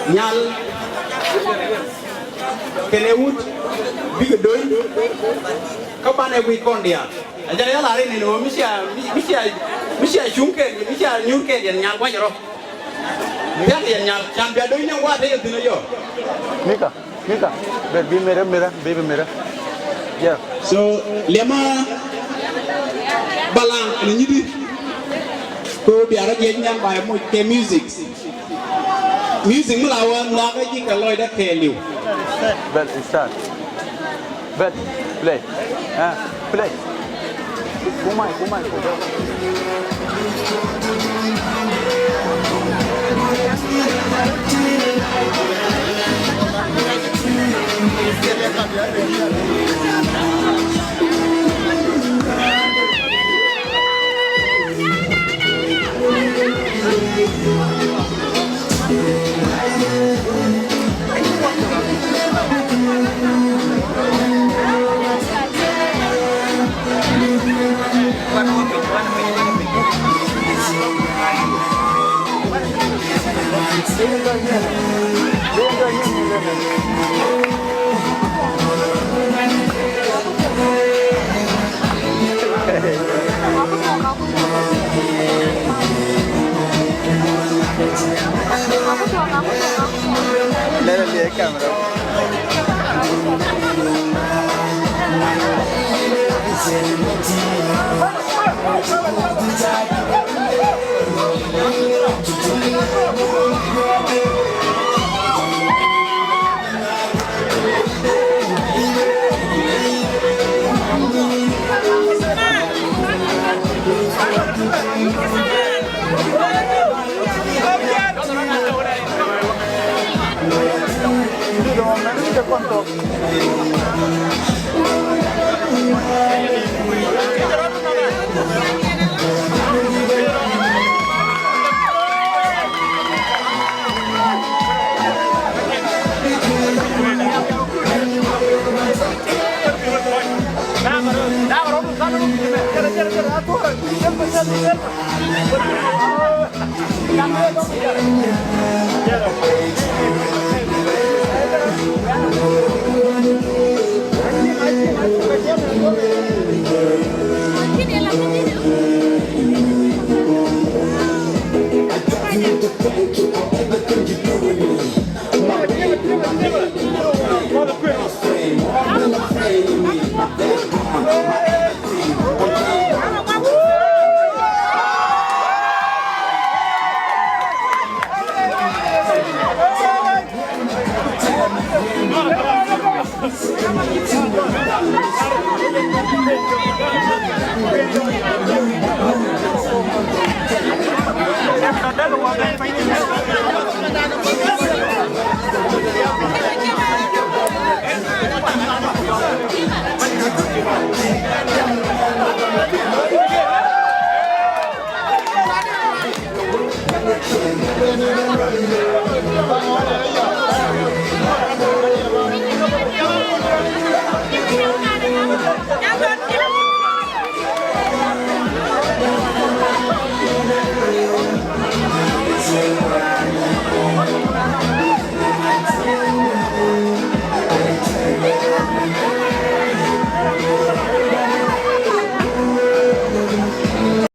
Nyal Kenewut Big Doy Kabane Wikondia. Ajaya lari ni no Misha Shunke Misha Nyuke Nyal Wajaro. Nyal Chambia doing what they do yo. Mika, baby mirror. Yeah. So Lema Balang and you go be a by music. Music Mulawa Naga Yika that can you. But start. But play. Play. Kumai. Let it be a camera.